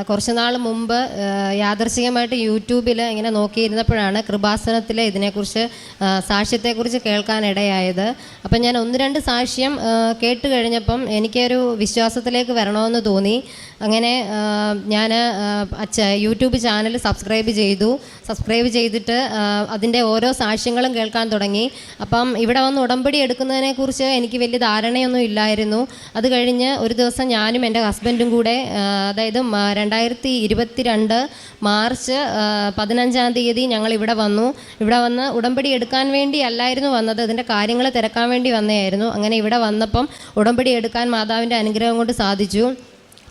കുറച്ച് നാൾ മുമ്പ് യാദൃശ്ചികമായിട്ട് യൂട്യൂബിൽ ഇങ്ങനെ നോക്കിയിരുന്നപ്പോഴാണ് കൃപാസനത്തിലെ ഇതിനെക്കുറിച്ച് സാക്ഷ്യത്തെക്കുറിച്ച് കേൾക്കാനിടയായത്. അപ്പം ഞാൻ ഒന്ന് രണ്ട് സാക്ഷ്യം കേട്ട് കഴിഞ്ഞപ്പം എനിക്കൊരു വിശ്വാസത്തിലേക്ക് വരണമെന്ന് തോന്നി. അങ്ങനെ ഞാൻ യൂട്യൂബ് ചാനൽ സബ്സ്ക്രൈബ് ചെയ്തിട്ട് അതിൻ്റെ ഓരോ സാക്ഷ്യങ്ങളും കേൾക്കാൻ തുടങ്ങി. അപ്പം ഇവിടെ വന്ന് ഉടമ്പടി എടുക്കുന്നതിനെക്കുറിച്ച് എനിക്ക് വലിയ ധാരണയൊന്നും ഇല്ലായിരുന്നു. അത് കഴിഞ്ഞ് ഒരു ദിവസം ഞാനും എൻ്റെ ഹസ്ബൻഡും കൂടെ, അതായത് 2022 മാർച്ച് 15-ാം തീയതി ഞങ്ങൾ ഇവിടെ വന്ന് ഉടമ്പടി എടുക്കാൻ വേണ്ടി അല്ലായിരുന്നു വന്നത്, ഇതിൻ്റെ കാര്യങ്ങൾ തിരക്കാൻ വേണ്ടി വന്നതായിരുന്നു. അങ്ങനെ ഇവിടെ വന്നപ്പം ഉടമ്പടി എടുക്കാൻ മാതാവിൻ്റെ അനുഗ്രഹം കൊണ്ട് സാധിച്ചു.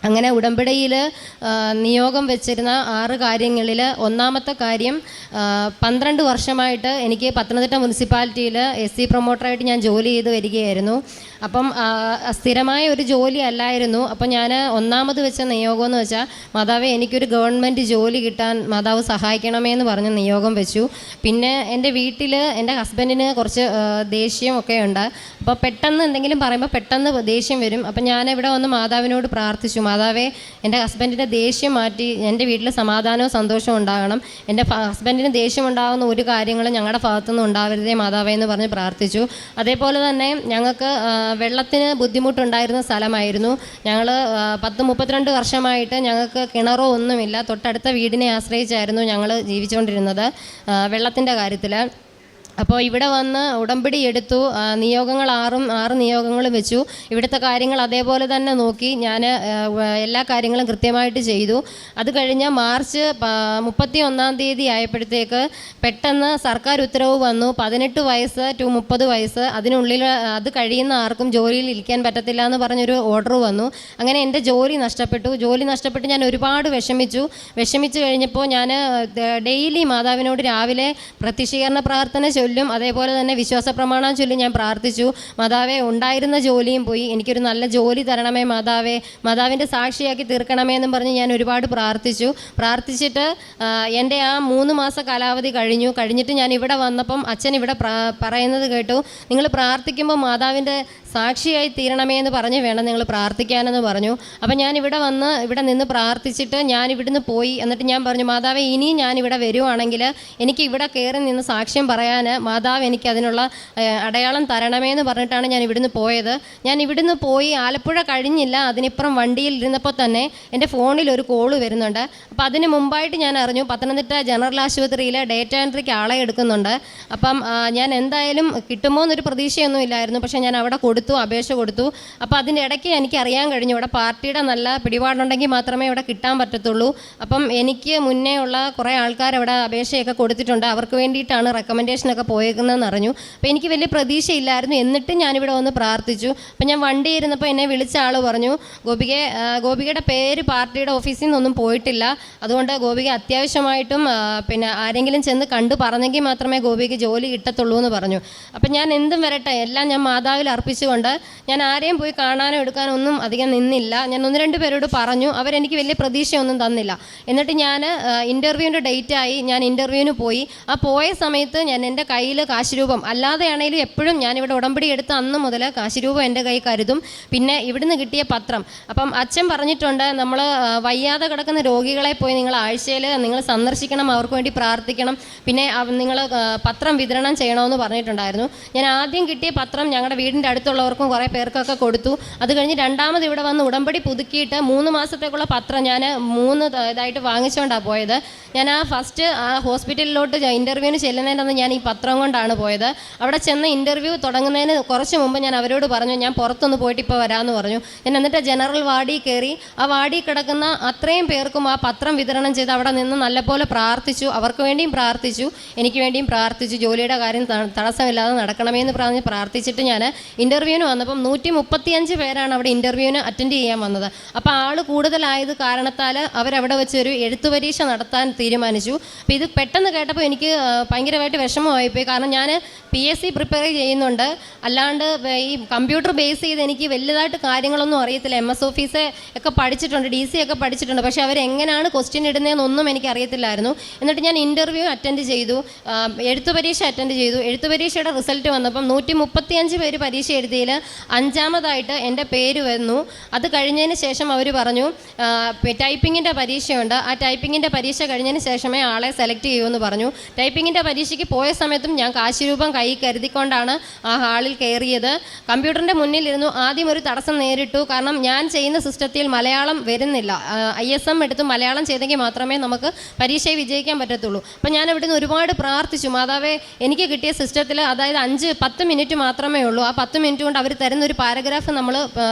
അങ്ങനെ ഉടമ്പടിയിൽ നിയോഗം വെച്ചിരുന്ന 6 കാര്യങ്ങളിൽ ഒന്നാമത്തെ കാര്യം, 12 വർഷമായിട്ട് എനിക്ക് പത്തനംതിട്ട മുനിസിപ്പാലിറ്റിയിൽ SC പ്രൊമോട്ടറായിട്ട് ഞാൻ ജോലി ചെയ്ത് വരികയായിരുന്നു. അപ്പം സ്ഥിരമായ ഒരു ജോലി അല്ലായിരുന്നു. അപ്പം ഞാൻ ഒന്നാമത് വെച്ച നിയോഗം എന്ന് വെച്ചാൽ, മാതാവേ എനിക്കൊരു ഗവൺമെൻറ് ജോലി കിട്ടാൻ മാതാവ് സഹായിക്കണമേ എന്ന് പറഞ്ഞ് നിയോഗം വെച്ചു. പിന്നെ എൻ്റെ വീട്ടിൽ എൻ്റെ ഹസ്ബൻഡിന് കുറച്ച് ദേഷ്യമൊക്കെ ഉണ്ട്. അപ്പോൾ പെട്ടെന്ന് എന്തെങ്കിലും പറയുമ്പോൾ പെട്ടെന്ന് ദേഷ്യം വരും. അപ്പം ഞാനിവിടെ വന്ന് മാതാവിനോട് പ്രാർത്ഥിച്ചു, മാതാവേ എൻ്റെ ഹസ്ബൻഡിൻ്റെ ദേഷ്യം മാറ്റി എൻ്റെ വീട്ടിൽ സമാധാനവും സന്തോഷവും ഉണ്ടാകണം, എൻ്റെ ഹസ്ബൻഡിന് ദേഷ്യം ഉണ്ടാകുന്ന ഒരു കാര്യങ്ങളും ഞങ്ങളുടെ ഭാഗത്തുനിന്ന് ഉണ്ടാവരുതേ മാതാവേ എന്ന് പറഞ്ഞ് പ്രാർത്ഥിച്ചു. അതേപോലെ തന്നെ ഞങ്ങൾക്ക് വെള്ളത്തിന് ബുദ്ധിമുട്ടുണ്ടായിരുന്ന സ്ഥലമായിരുന്നു. ഞങ്ങൾ 32 വർഷമായിട്ട് ഞങ്ങൾക്ക് കിണറോ ഒന്നുമില്ല. തൊട്ടടുത്ത വീടിനെ ആശ്രയിച്ചായിരുന്നു ഞങ്ങൾ ജീവിച്ചുകൊണ്ടിരുന്നത് വെള്ളത്തിൻ്റെ കാര്യത്തിൽ. അപ്പോൾ ഇവിടെ വന്ന് ഉടമ്പടി എടുത്തു. നിയോഗങ്ങൾ 6 നിയോഗങ്ങളും വെച്ചു. ഇവിടുത്തെ കാര്യങ്ങൾ അതേപോലെ തന്നെ നോക്കി ഞാൻ എല്ലാ കാര്യങ്ങളും കൃത്യമായിട്ട് ചെയ്തു. അത് കഴിഞ്ഞ് മാർച്ച് 31-ാം തീയതി ആയപ്പോഴത്തേക്ക് പെട്ടെന്ന് സർക്കാർ ഉത്തരവ് വന്നു, 18 വയസ്സ് ടു 30 വയസ്സ് അതിനുള്ളിൽ അത് കഴിയുന്ന ആർക്കും ജോലിയിൽ ഇരിക്കാൻ പറ്റത്തില്ല എന്ന് പറഞ്ഞൊരു ഓർഡർ വന്നു. അങ്ങനെ എൻ്റെ ജോലി നഷ്ടപ്പെട്ട് ഞാൻ ഒരുപാട് വിഷമിച്ചു കഴിഞ്ഞപ്പോൾ ഞാൻ ഡെയിലി മാതാവിനോട് രാവിലെ പ്രത്യക്ഷീകരണ പ്രാർത്ഥന ചൊല്ലും, അതേപോലെ തന്നെ വിശ്വാസ പ്രമാണം ചൊല്ലി ഞാൻ പ്രാർത്ഥിച്ചു. മാതാവേ ഉണ്ടായിരുന്ന ജോലിയും പോയി, എനിക്കൊരു നല്ല ജോലി തരണമേ മാതാവേ, മാതാവിൻ്റെ സാക്ഷിയാക്കി തീർക്കണമേ എന്നും പറഞ്ഞ് ഞാൻ ഒരുപാട് പ്രാർത്ഥിച്ചിട്ട് എൻ്റെ ആ 3 മാസ കാലാവധി കഴിഞ്ഞിട്ട് ഞാൻ ഇവിടെ വന്നപ്പം അച്ഛൻ ഇവിടെ പറയുന്നത് കേട്ടു, നിങ്ങൾ പ്രാർത്ഥിക്കുമ്പോൾ മാതാവിൻ്റെ സാക്ഷിയായി തീരണമേ എന്ന് പറഞ്ഞ് വേണം നിങ്ങൾ പ്രാർത്ഥിക്കാനെന്ന് പറഞ്ഞു. അപ്പം ഞാൻ ഇവിടെ നിന്ന് പ്രാർത്ഥിച്ചിട്ട് ഞാൻ ഇവിടുന്ന് പോയി. എന്നിട്ട് ഞാൻ പറഞ്ഞു, മാതാവേ ഇനിയും ഞാൻ ഇവിടെ വരുവാണെങ്കിൽ എനിക്ക് ഇവിടെ കയറി നിന്ന് സാക്ഷ്യം പറയാൻ മാതാവ് എനിക്ക് അതിനുള്ള അടയാളം തരണമേ എന്ന് പറഞ്ഞിട്ടാണ് ഞാൻ ഇവിടുന്ന് പോയത്. ഞാൻ ഇവിടുന്ന് പോയി ആലപ്പുഴ കഴിഞ്ഞില്ല, അതിനിപ്പുറം വണ്ടിയിൽ ഇരുന്നപ്പോൾ തന്നെ എൻ്റെ ഫോണിൽ ഒരു കോള് വരുന്നുണ്ട്. അപ്പോൾ അതിന് മുമ്പായിട്ട് ഞാൻ അറിഞ്ഞു പത്തനംതിട്ട ജനറൽ ആശുപത്രിയിൽ ഡേറ്റ എൻട്രിക്ക് ആളെ എടുക്കുന്നുണ്ട്. അപ്പം ഞാൻ എന്തായാലും കിട്ടുമോ എന്നൊരു പ്രതീക്ഷയൊന്നും ഇല്ലായിരുന്നു. പക്ഷേ ഞാൻ അവിടെ അപേക്ഷ കൊടുത്തു. അപ്പോൾ അതിൻ്റെ ഇടയ്ക്ക് എനിക്ക് അറിയാൻ കഴിഞ്ഞു ഇവിടെ പാർട്ടിയുടെ നല്ല പിടിപാടുണ്ടെങ്കിൽ മാത്രമേ ഇവിടെ കിട്ടാൻ പറ്റത്തുള്ളൂ. അപ്പം എനിക്ക് മുന്നേ ഉള്ള കുറേ ആൾക്കാർ അവിടെ അപേക്ഷയൊക്കെ കൊടുത്തിട്ടുണ്ട്, അവർക്ക് വേണ്ടിയിട്ടാണ് റെക്കമെൻഡേഷനൊക്കെ പോയേക്കുന്നതെന്ന് അറിഞ്ഞു. അപ്പോൾ എനിക്ക് വലിയ പ്രതീക്ഷയില്ലായിരുന്നു. എന്നിട്ടും ഞാനിവിടെ വന്ന് പ്രാർത്ഥിച്ചു. അപ്പം ഞാൻ വണ്ടി ഇരുന്നപ്പോൾ എന്നെ വിളിച്ച ആൾ പറഞ്ഞു, ഗോപികയുടെ പേര് പാർട്ടിയുടെ ഓഫീസിൽ നിന്നൊന്നും പോയിട്ടില്ല, അതുകൊണ്ട് ഗോപിക അത്യാവശ്യമായിട്ടും പിന്നെ ആരെങ്കിലും ചെന്ന് കണ്ടു പറഞ്ഞെങ്കിൽ മാത്രമേ ഗോപിക്ക് ജോലി കിട്ടത്തുള്ളൂ എന്ന് പറഞ്ഞു. അപ്പം ഞാൻ എന്തും വരട്ടെ, എല്ലാം ഞാൻ മാതാവിൽ അർപ്പിച്ചുകൊണ്ട് ഞാൻ ആരെയും പോയി കാണാനോ എടുക്കാനോ ഒന്നും അധികം നിന്നില്ല. ഞാൻ 1-2 പേരോട് പറഞ്ഞു, അവരെനിക്ക് വലിയ പ്രതീക്ഷയൊന്നും തന്നില്ല. എന്നിട്ട് ഞാൻ ഇൻ്റർവ്യൂവിൻ്റെ ഡേറ്റായി ഞാൻ ഇൻ്റർവ്യൂവിന് പോയി. ആ പോയ സമയത്ത് ഞാൻ എൻ്റെ കയ്യിൽ കാശുരൂപം അല്ലാതെയാണെങ്കിലും എപ്പോഴും ഞാനിവിടെ ഉടമ്പടി എടുത്ത അന്ന് മുതൽ കാശുരൂപം എൻ്റെ കൈ കരുതും. പിന്നെ ഇവിടുന്ന് കിട്ടിയ പത്രം, അപ്പം അച്ഛൻ പറഞ്ഞിട്ടുണ്ട്, നമ്മൾ വയ്യാതെ കിടക്കുന്ന രോഗികളെ പോയി നിങ്ങൾ ആഴ്ചയിൽ നിങ്ങൾ സന്ദർശിക്കണം, അവർക്ക് വേണ്ടി പ്രാർത്ഥിക്കണം, പിന്നെ നിങ്ങൾ പത്രം വിതരണം ചെയ്യണമെന്ന് പറഞ്ഞിട്ടുണ്ടായിരുന്നു. ഞാൻ ആദ്യം കിട്ടിയ പത്രം ഞങ്ങളുടെ വീടിൻ്റെ അടുത്തുള്ളവർക്കും കുറേ പേർക്കൊക്കെ കൊടുത്തു. അത് കഴിഞ്ഞ് രണ്ടാമത് ഇവിടെ വന്ന് ഉടമ്പടി പുതുക്കിയിട്ട് 3 മാസത്തേക്കുള്ള പത്രം ഞാൻ 3 ഇതായിട്ട് വാങ്ങിച്ചുകൊണ്ടാണ് പോയത്. ഞാൻ ഫസ്റ്റ് ഹോസ്പിറ്റലിലോട്ട് ഇൻ്റർവ്യൂവിന് ചെല്ലുന്നതിനന്ന് ഞാൻ ഈ പത്രം കൊണ്ടാണ് പോയത്. അവിടെ ചെന്ന് ഇൻ്റർവ്യൂ തുടങ്ങുന്നതിന് കുറച്ച് മുമ്പ് ഞാൻ അവരോട് പറഞ്ഞു, ഞാൻ പുറത്തൊന്ന് പോയിട്ട് ഇപ്പോൾ വരാമെന്ന് പറഞ്ഞു. ഞാൻ എന്നിട്ട് ജനറൽ വാർഡിൽ കയറി ആ വാർഡിൽ കിടക്കുന്ന അത്രയും പേർക്കും ആ പത്രം വിതരണം ചെയ്ത് അവിടെ നിന്ന് നല്ലപോലെ പ്രാർത്ഥിച്ചു. അവർക്ക് വേണ്ടിയും പ്രാർത്ഥിച്ചു, എനിക്ക് വേണ്ടിയും പ്രാർത്ഥിച്ചു. ജോലിയുടെ കാര്യം തടസ്സമില്ലാതെ നടക്കണമേ എന്ന് പറഞ്ഞ് പ്രാർത്ഥിച്ചിട്ട് ഞാൻ ഇൻ്റർവ്യൂവിന് വന്നപ്പം 135 പേരാണ് അവിടെ ഇൻ്റർവ്യൂവിന് അറ്റൻഡ് ചെയ്യാൻ വന്നത്. അപ്പോൾ ആൾ കൂടുതലായത് കാരണത്താൽ അവരവിടെ വെച്ചൊരു എഴുത്തു പരീക്ഷ നടത്താൻ തീരുമാനിച്ചു. അപ്പോൾ ഇത് പെട്ടെന്ന് കേട്ടപ്പോൾ എനിക്ക് ഭയങ്കരമായിട്ട് വിഷമമായി ആയിപ്പോയി. കാരണം ഞാൻ PSC പ്രിപ്പയർ ചെയ്യുന്നുണ്ട്, അല്ലാണ്ട് ഈ കമ്പ്യൂട്ടർ ബേസ് ചെയ്ത് എനിക്ക് വലുതായിട്ട് കാര്യങ്ങളൊന്നും അറിയത്തില്ല. MS ഓഫീസ് ഒക്കെ പഠിച്ചിട്ടുണ്ട്, DC ഒക്കെ പഠിച്ചിട്ടുണ്ട്, പക്ഷേ അവരെങ്ങനെയാണ് ക്വസ്റ്റ്യൻ ഇടുന്നതെന്നൊന്നും എനിക്ക് അറിയത്തില്ലായിരുന്നു. എന്നിട്ട് ഞാൻ ഇൻ്റർവ്യൂ അറ്റൻഡ് ചെയ്തു, എഴുത്തു പരീക്ഷ അറ്റൻഡ് ചെയ്തു. എഴുത്തു പരീക്ഷയുടെ റിസൾട്ട് വന്നപ്പം 135 പേര് പരീക്ഷ എഴുതിയതിൽ 5ാമതായിട്ട് എൻ്റെ പേര് വന്നു. അത് കഴിഞ്ഞതിന് ശേഷം അവർ പറഞ്ഞു ടൈപ്പിങ്ങിൻ്റെ പരീക്ഷയുണ്ട്, ആ ടൈപ്പിങ്ങിൻ്റെ പരീക്ഷ കഴിഞ്ഞതിന് ശേഷമേ ആളെ സെലക്ട് ചെയ്യുമെന്ന് പറഞ്ഞു. ടൈപ്പിങ്ങിൻ്റെ പരീക്ഷയ്ക്ക് പോയ സമയത്തും ഞാൻ കാശ് രൂപം കൈ കരുതിക്കൊണ്ടാണ് ആ ഹാളിൽ കയറിയത്. കമ്പ്യൂട്ടറിൻ്റെ മുന്നിലിരുന്നു. ആദ്യം ഒരു തടസ്സം നേരിട്ടു, കാരണം ഞാൻ ചെയ്യുന്ന സിസ്റ്റത്തിൽ മലയാളം വരുന്നില്ല. ISM എടുത്ത് മലയാളം ചെയ്തെങ്കിൽ മാത്രമേ നമുക്ക് പരീക്ഷയെ വിജയിക്കാൻ പറ്റത്തുള്ളൂ. അപ്പം ഞാൻ ഇവിടുന്ന് ഒരുപാട് പ്രാർത്ഥിച്ചു, മാതാവേ എനിക്ക് കിട്ടിയ സിസ്റ്റത്തിൽ അതായത് 5-10 മിനിറ്റ് മാത്രമേ ഉള്ളൂ, ആ 10 മിനിറ്റ് കൊണ്ട് അവർ തരുന്ന ഒരു പാരഗ്രാഫ് നമ്മൾ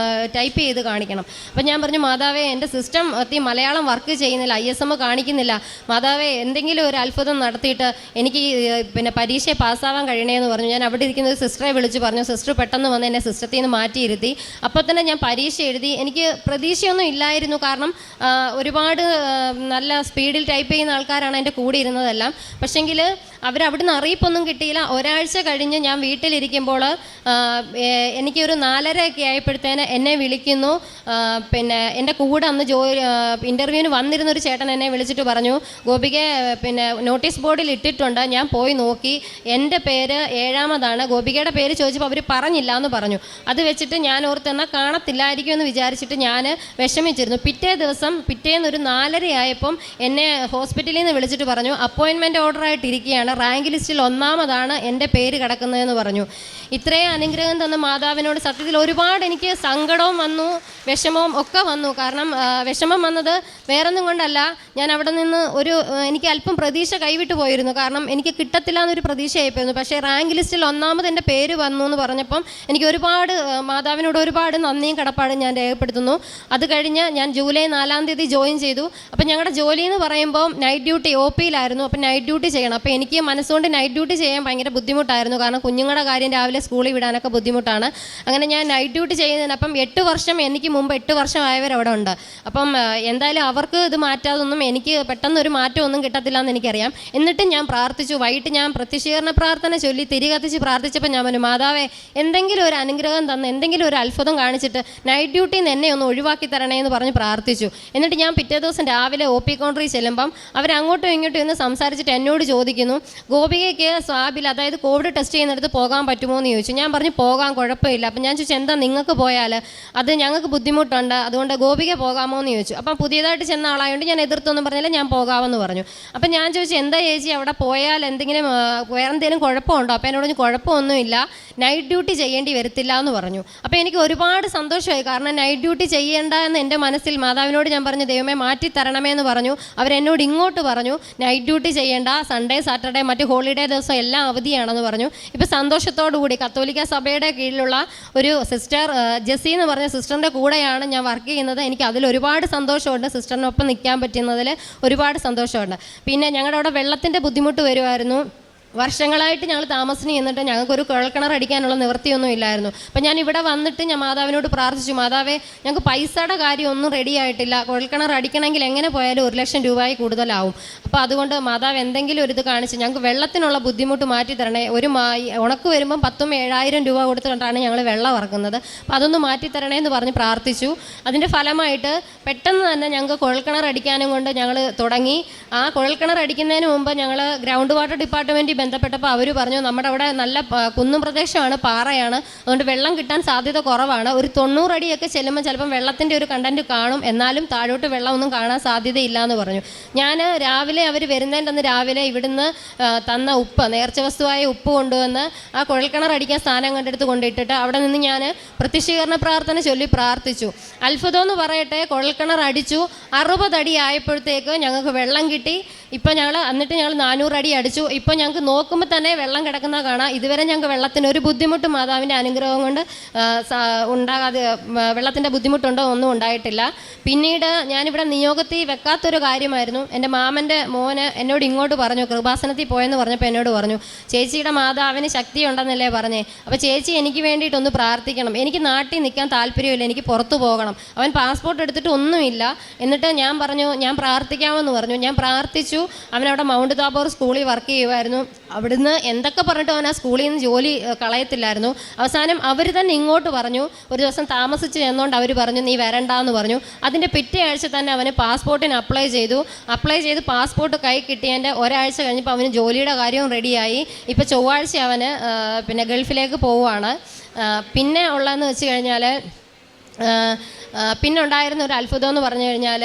ടൈപ്പ് ചെയ്ത് കാണിക്കണം. അപ്പം ഞാൻ പറഞ്ഞു, മാതാവേ എൻ്റെ സിസ്റ്റം മലയാളം വർക്ക് ചെയ്യുന്നില്ല, ISM കാണിക്കുന്നില്ല, മാതാവേ എന്തെങ്കിലും ഒരു അത്ഭുതം നടത്തിയിട്ട് എനിക്ക് പിന്നെ പരീക്ഷയെ പാസ്സാവാൻ കഴിയണേന്ന് പറഞ്ഞു. ഞാൻ അവിടെ ഇരിക്കുന്ന ഒരു സിസ്റ്ററെ വിളിച്ച് പറഞ്ഞു. സിസ്റ്റർ പെട്ടെന്ന് വന്ന് എന്നെ സിസ്റ്റത്തിൽ നിന്ന് മാറ്റിയിരുത്തി. അപ്പോൾ തന്നെ ഞാൻ പരീക്ഷ എഴുതി. എനിക്ക് പ്രതീക്ഷയൊന്നും ഇല്ലായിരുന്നു, കാരണം ഒരുപാട് നല്ല സ്പീഡിൽ ടൈപ്പ് ചെയ്യുന്ന ആൾക്കാരാണ് എൻ്റെ കൂടെ ഇരുന്നതെല്ലാം. പക്ഷേങ്കിൽ അവരവിടുന്ന് അറിയിപ്പൊന്നും കിട്ടിയില്ല. ഒരാഴ്ച കഴിഞ്ഞ് ഞാൻ വീട്ടിലിരിക്കുമ്പോൾ എനിക്കൊരു 4:30 ആയപ്പോഴത്തേന് എന്നെ വിളിക്കുന്നു. പിന്നെ എൻ്റെ കൂടെ അന്ന് ഇൻ്റർവ്യൂവിന് വന്നിരുന്നൊരു ചേട്ടൻ എന്നെ വിളിച്ചിട്ട് പറഞ്ഞു, ഗോപികെ പിന്നെ നോട്ടീസ് ബോർഡിൽ ഇട്ടിട്ടുണ്ട്, ഞാൻ പോയി നോക്കി, എൻ്റെ പേര് 7ാമതാണ്. ഗോപികയുടെ പേര് ചോദിച്ചപ്പോൾ അവർ പറഞ്ഞില്ല എന്ന് പറഞ്ഞു. അത് വെച്ചിട്ട് ഞാൻ ഓർത്തെന്നാൽ കാണത്തില്ലായിരിക്കും എന്ന് വിചാരിച്ചിട്ട് ഞാൻ വിഷമിച്ചിരുന്നു. പിറ്റേന്നൊരു 4:30 ആയപ്പം എന്നെ ഹോസ്പിറ്റലിൽ നിന്ന് വിളിച്ചിട്ട് പറഞ്ഞു, അപ്പോയിൻമെൻറ്റ് ഓർഡറായിട്ടിരിക്കുകയാണ്, റാങ്ക് ലിസ്റ്റിൽ 1ാമതാണ് എൻ്റെ പേര് കിടക്കുന്നതെന്ന് പറഞ്ഞു. ഇത്രയും അനുഗ്രഹം തന്ന മാതാവിനോട് സത്യത്തിൽ ഒരുപാട് എനിക്ക് സങ്കടവും വന്നു, വിഷമവും ഒക്കെ വന്നു. കാരണം വിഷമം വന്നത് വേറൊന്നും കൊണ്ടല്ല, ഞാൻ അവിടെ നിന്ന് എനിക്ക് അല്പം പ്രതീക്ഷ കൈവിട്ട് പോയിരുന്നു. കാരണം എനിക്ക് കിട്ടത്തില്ല എന്നൊരു പ്രതീക്ഷയായിപ്പോയിരുന്നു. പക്ഷേ റാങ്ക് ലിസ്റ്റിൽ 1ാമത് എൻ്റെ പേര് വന്നു എന്ന് പറഞ്ഞപ്പം എനിക്ക് ഒരുപാട് മാതാവിനോട് ഒരുപാട് നന്ദിയും കടപ്പാടും ഞാൻ രേഖപ്പെടുത്തുന്നു. അത് കഴിഞ്ഞ് ഞാൻ ജൂലൈ 4-ാം തീയതി ജോയിൻ ചെയ്തു. അപ്പം ഞങ്ങളുടെ ജോലി എന്ന് പറയുമ്പോൾ നൈറ്റ് ഡ്യൂട്ടി OPയിലായിരുന്നു. അപ്പം നൈറ്റ് ഡ്യൂട്ടി ചെയ്യണം. അപ്പോൾ എനിക്ക് മനസ്സുകൊണ്ട് നൈറ്റ് ഡ്യൂട്ടി ചെയ്യാൻ ഭയങ്കര ബുദ്ധിമുട്ടായിരുന്നു, കാരണം കുഞ്ഞുങ്ങളുടെ കാര്യം രാവിലെ സ്കൂളിൽ വിടാനൊക്കെ ബുദ്ധിമുട്ടാണ്. അങ്ങനെ ഞാൻ നൈറ്റ് ഡ്യൂട്ടി ചെയ്യുന്നതിനപ്പം 8 വർഷം എനിക്ക് മുമ്പ് 8 വർഷം ആയവരവിടെ ഉണ്ട്. അപ്പം എന്തായാലും അവർക്ക് ഇത് മാറ്റാതൊന്നും എനിക്ക് പെട്ടെന്നൊരു മാറ്റമൊന്നും കിട്ടത്തില്ല എന്ന് എനിക്കറിയാം. എന്നിട്ടും ഞാൻ പ്രാർത്ഥിച്ചു. വൈകിട്ട് ഞാൻ പ്രത്യക്ഷീകരണ പ്രാർത്ഥന ചൊല്ലി തിരി കത്തിച്ച് പ്രാർത്ഥിച്ചപ്പോൾ ഞാൻ പറഞ്ഞു, മാതാവേ എന്തെങ്കിലും ഒരു അനുഗ്രഹം തന്ന് എന്തെങ്കിലും ഒരു അത്ഭുതം കാണിച്ചിട്ട് നൈറ്റ് ഡ്യൂട്ടിയിൽ നിന്ന് എന്നെ ഒന്ന് ഒഴിവാക്കി തരണേ എന്ന് പറഞ്ഞ് പ്രാർത്ഥിച്ചു. എന്നിട്ട് ഞാൻ പിറ്റേ ദിവസം രാവിലെ OP കൗണ്ടറിൽ ചെല്ലുമ്പം അവരങ്ങോട്ടും ഇങ്ങോട്ടും ഇന്ന് സംസാരിച്ചിട്ട് എന്നോട് ചോദിക്കുന്നു, ഗോപികയ്ക്ക് സ്വാബിൽ അതായത് കോവിഡ് ടെസ്റ്റ് ചെയ്യുന്നിടത്ത് പോകാൻ പറ്റുമോ എന്ന് ചോദിച്ചു. ഞാൻ പറഞ്ഞു പോകാം, കുഴപ്പമില്ല. അപ്പം ഞാൻ ചോദിച്ചു, എന്താ നിങ്ങൾക്ക് പോയാൽ അത് ഞങ്ങൾക്ക് ബുദ്ധിമുട്ടുണ്ട്, അതുകൊണ്ട് ഗോപിക പോകാമോ എന്ന് ചോദിച്ചു. അപ്പം പുതിയതായിട്ട് ചെന്ന ആളായതുകൊണ്ട് ഞാൻ എതിർത്തൊന്നും പറഞ്ഞില്ല, ഞാൻ പോകാമെന്ന് പറഞ്ഞു. അപ്പം ഞാൻ ചോദിച്ചു, എന്താ ചേച്ചി അവിടെ പോയാൽ എന്തെങ്കിലും വേറെ എന്തെങ്കിലും കുഴപ്പമുണ്ടോ? അപ്പം എന്നോട് കുഴപ്പമൊന്നുമില്ല, നൈറ്റ് ഡ്യൂട്ടി ചെയ്യേണ്ടി വരത്തില്ല എന്ന് പറഞ്ഞു. അപ്പോൾ എനിക്ക് ഒരുപാട് സന്തോഷമായി, കാരണം നൈറ്റ് ഡ്യൂട്ടി ചെയ്യേണ്ട എന്ന് എൻ്റെ മനസ്സിൽ മാതാവിനോട് ഞാൻ പറഞ്ഞു, ദൈവമേ മാറ്റി തരണമേ എന്ന് പറഞ്ഞു. അവരെന്നോട് ഇങ്ങോട്ട് പറഞ്ഞു, നൈറ്റ് ഡ്യൂട്ടി ചെയ്യേണ്ട, സൺഡേ സാറ്റർഡേ മറ്റ് ഹോളിഡേ ദിവസം എല്ലാം അവധിയാണെന്ന് പറഞ്ഞു. ഇപ്പോൾ സന്തോഷത്തോടു കൂടി കത്തോലിക്ക സഭയുടെ കീഴിലുള്ള ഒരു സിസ്റ്റർ ജെസ്സി എന്ന് പറഞ്ഞ സിസ്റ്ററിൻ്റെ കൂടെയാണ് ഞാൻ വർക്ക് ചെയ്യുന്നത്. എനിക്ക് അതിൽ ഒരുപാട് സന്തോഷമുണ്ട്, സിസ്റ്ററിനൊപ്പം നിൽക്കാൻ പറ്റുന്നതിൽ ഒരുപാട് സന്തോഷമുണ്ട്. പിന്നെ ഞങ്ങളുടെ അവിടെ വെള്ളത്തിൻ്റെ ബുദ്ധിമുട്ട് വരുമായിരുന്നു. വർഷങ്ങളായിട്ട് ഞങ്ങൾ താമസിച്ച് ചെന്നിട്ട് ഞങ്ങൾക്കൊരു കുഴൽക്കിണർ അടിക്കാനുള്ള നിവൃത്തിയൊന്നും ഇല്ലായിരുന്നു. അപ്പം ഞാൻ ഇവിടെ വന്നിട്ട് ഞാൻ മാതാവിനോട് പ്രാർത്ഥിച്ചു, മാതാവേ ഞങ്ങൾക്ക് പൈസയുടെ കാര്യം ഒന്നും റെഡി ആയിട്ടില്ല, കുഴൽക്കിണർ അടിക്കണമെങ്കിൽ എങ്ങനെ പോയാലും 1 ലക്ഷം രൂപയിൽ കൂടുതലാവും. അപ്പോൾ അതുകൊണ്ട് മാതാവ് എന്തെങ്കിലും ഒരു ഇത് കാണിച്ച് ഞങ്ങൾക്ക് വെള്ളത്തിനുള്ള ബുദ്ധിമുട്ട് മാറ്റി തരണേ. ഉണക്ക് വരുമ്പം 10,000-7,000 രൂപ കൊടുത്തിട്ടാണ് ഞങ്ങൾ വെള്ളം ഇറക്കുന്നത്. അപ്പോൾ അതൊന്ന് മാറ്റി തരണേ എന്ന് പറഞ്ഞ് പ്രാർത്ഥിച്ചു. അതിൻ്റെ ഫലമായിട്ട് പെട്ടെന്ന് തന്നെ ഞങ്ങൾക്ക് കുഴൽക്കിണർ അടിക്കാനും കൊണ്ട് ഞങ്ങൾ തുടങ്ങി. ആ കുഴൽക്കിണർ അടിക്കുന്നതിന് മുമ്പ് ഞങ്ങൾ ഗ്രൗണ്ട് വാട്ടർ ഡിപ്പാർട്ട്മെൻറ്റ് ബന്ധപ്പെട്ടപ്പോൾ അവർ പറഞ്ഞു, നമ്മുടെ അവിടെ നല്ല കുന്നും പ്രദേശമാണ്, പാറയാണ്, അതുകൊണ്ട് വെള്ളം കിട്ടാൻ സാധ്യത കുറവാണ്. ഒരു 90 അടിയൊക്കെ ചെല്ലുമ്പോൾ ചിലപ്പം വെള്ളത്തിൻ്റെ ഒരു കണ്ടൻറ്റ് കാണും, എന്നാലും താഴോട്ട് വെള്ളമൊന്നും കാണാൻ സാധ്യതയില്ല എന്ന് പറഞ്ഞു. ഞാൻ രാവിലെ അവർ വരുന്നതിൻ്റെ അന്ന് രാവിലെ ഇവിടുന്ന് തന്ന ഉപ്പ്, നേർച്ച വസ്തുവായ ഉപ്പ് കൊണ്ടുവന്ന് ആ കുഴൽക്കിണർ അടിക്കാൻ സ്ഥാനം കണ്ടെടുത്ത് കൊണ്ടിട്ടിട്ട് അവിടെ നിന്ന് ഞാൻ പ്രത്യക്ഷീകരണ പ്രാർത്ഥന ചൊല്ലി പ്രാർത്ഥിച്ചു. അത്ഭുതം എന്ന് പറയട്ടെ, കുഴൽക്കിണർ അടിച്ചു. 60 അടി ആയപ്പോഴത്തേക്ക് ഞങ്ങൾക്ക് വെള്ളം കിട്ടി. ഇപ്പം ഞങ്ങൾ 400 അടി അടിച്ചു. ഇപ്പം ഞങ്ങൾക്ക് നോക്കുമ്പോൾ തന്നെ വെള്ളം കിടക്കുന്ന കാണാം. ഇതുവരെ ഞങ്ങൾക്ക് വെള്ളത്തിന് ഒരു ബുദ്ധിമുട്ടും മാതാവിൻ്റെ അനുഗ്രഹം കൊണ്ട് ഉണ്ടാകാതെ, വെള്ളത്തിൻ്റെ ബുദ്ധിമുട്ടുണ്ടോ ഒന്നും ഉണ്ടായിട്ടില്ല. പിന്നീട് ഞാനിവിടെ നിയോഗത്തിൽ വെക്കാത്തൊരു കാര്യമായിരുന്നു. എൻ്റെ മാമൻ്റെ മോന് എന്നോട് ഇങ്ങോട്ട് പറഞ്ഞു, കൃപാസനത്തിൽ പോയെന്ന് പറഞ്ഞപ്പോൾ എന്നോട് പറഞ്ഞു, ചേച്ചിയുടെ മാതാവിന് ശക്തി ഉണ്ടെന്നല്ലേ പറഞ്ഞേ, അപ്പോൾ ചേച്ചി എനിക്ക് വേണ്ടിയിട്ടൊന്ന് പ്രാർത്ഥിക്കണം, എനിക്ക് നാട്ടിൽ നിൽക്കാൻ താല്പര്യമില്ല, എനിക്ക് പുറത്തു പോകണം. അവൻ പാസ്പോർട്ട് എടുത്തിട്ട് ഒന്നുമില്ല. എന്നിട്ട് ഞാൻ പറഞ്ഞു, ഞാൻ പ്രാർത്ഥിക്കാമെന്ന് പറഞ്ഞു. ഞാൻ പ്രാർത്ഥിച്ചു. പഠിച്ചു. അവനവിടെ മൗണ്ട് താബോർ സ്കൂളിൽ വർക്ക് ചെയ്യുമായിരുന്നു. അവിടുന്ന് എന്തൊക്കെ പറഞ്ഞിട്ടും അവൻ ആ സ്കൂളിൽ നിന്ന് ജോലി കളയത്തില്ലായിരുന്നു. അവസാനം അവർ തന്നെ ഇങ്ങോട്ട് പറഞ്ഞു. ഒരു ദിവസം താമസിച്ച് ചെന്നുകൊണ്ട് അവർ പറഞ്ഞു നീ വരണ്ടെന്ന് പറഞ്ഞു. അതിൻ്റെ പിറ്റേ ആഴ്ച തന്നെ അവന് പാസ്പോർട്ടിന് അപ്ലൈ ചെയ്ത് പാസ്പോർട്ട് കൈ കിട്ടിയതിൻ്റെ ഒരാഴ്ച കഴിഞ്ഞപ്പോൾ അവന് ജോലിയുടെ കാര്യവും റെഡിയായി. ഇപ്പോൾ ചൊവ്വാഴ്ച അവന് പിന്നെ ഗൾഫിലേക്ക് പോവുകയാണ്. പിന്നെ ഉള്ളതെന്ന് വെച്ച് കഴിഞ്ഞാൽ പിന്നെ ഉണ്ടായിരുന്ന ഒരു അത്ഭുതം എന്ന് പറഞ്ഞു കഴിഞ്ഞാൽ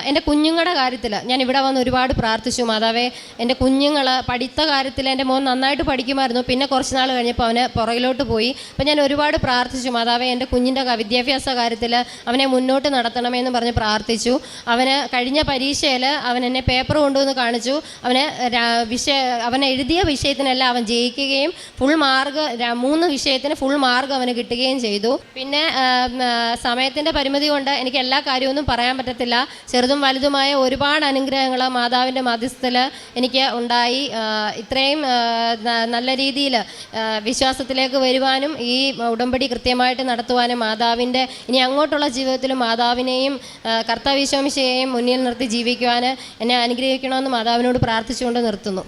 എൻ്റെ കുഞ്ഞുങ്ങളുടെ കാര്യത്തിൽ ഞാൻ ഇവിടെ വന്ന് ഒരുപാട് പ്രാർത്ഥിച്ചു. മാതാവേ, എൻ്റെ കുഞ്ഞുങ്ങൾ പഠിത്ത കാര്യത്തിൽ എൻ്റെ മോൻ നന്നായിട്ട് പഠിക്കുമായിരുന്നു. പിന്നെ കുറച്ച് നാൾ കഴിഞ്ഞപ്പോൾ അവന് പുറകിലോട്ട് പോയി. അപ്പോൾ ഞാൻ ഒരുപാട് പ്രാർത്ഥിച്ചു, മാതാവേ എൻ്റെ കുഞ്ഞിൻ്റെ വിദ്യാഭ്യാസ കാര്യത്തിൽ അവനെ മുന്നോട്ട് നടത്തണമെന്ന് പറഞ്ഞ് പ്രാർത്ഥിച്ചു. അവന് കഴിഞ്ഞ പരീക്ഷയിൽ അവൻ എന്നെ പേപ്പർ കൊണ്ടുവന്ന് കാണിച്ചു. അവൻ എഴുതിയ വിഷയത്തിനെല്ലാം അവൻ ജയിക്കുകയും ഫുൾ മാർക്ക് 3 വിഷയത്തിന് ഫുൾ മാർക്ക് അവന് കിട്ടുകയും ചെയ്തു. പിന്നെ സമയത്തിൻ്റെ പരിമിതി കൊണ്ട് എനിക്ക് എല്ലാ കാര്യമൊന്നും പറയാൻ പറ്റത്തില്ല. ചെറുതും വലുതുമായ ഒരുപാട് അനുഗ്രഹങ്ങൾ മാതാവിൻ്റെ മധ്യസ്ഥത്തിൽ എനിക്ക് ഉണ്ടായി. ഇത്രയും നല്ല രീതിയിൽ വിശ്വാസത്തിലേക്ക് വരുവാനും ഈ ഉടമ്പടി കൃത്യമായിട്ട് നടത്തുവാനും മാതാവിൻ്റെ ഇനി അങ്ങോട്ടുള്ള ജീവിതത്തിലും മാതാവിനെയും കർത്താവ് ഈശോ മിശിഹായെയും മുന്നിൽ നിർത്തി ജീവിക്കുവാൻ എന്നെ അനുഗ്രഹിക്കണമെന്ന് മാതാവിനോട് പ്രാർത്ഥിച്ചുകൊണ്ട് നിർത്തുന്നു.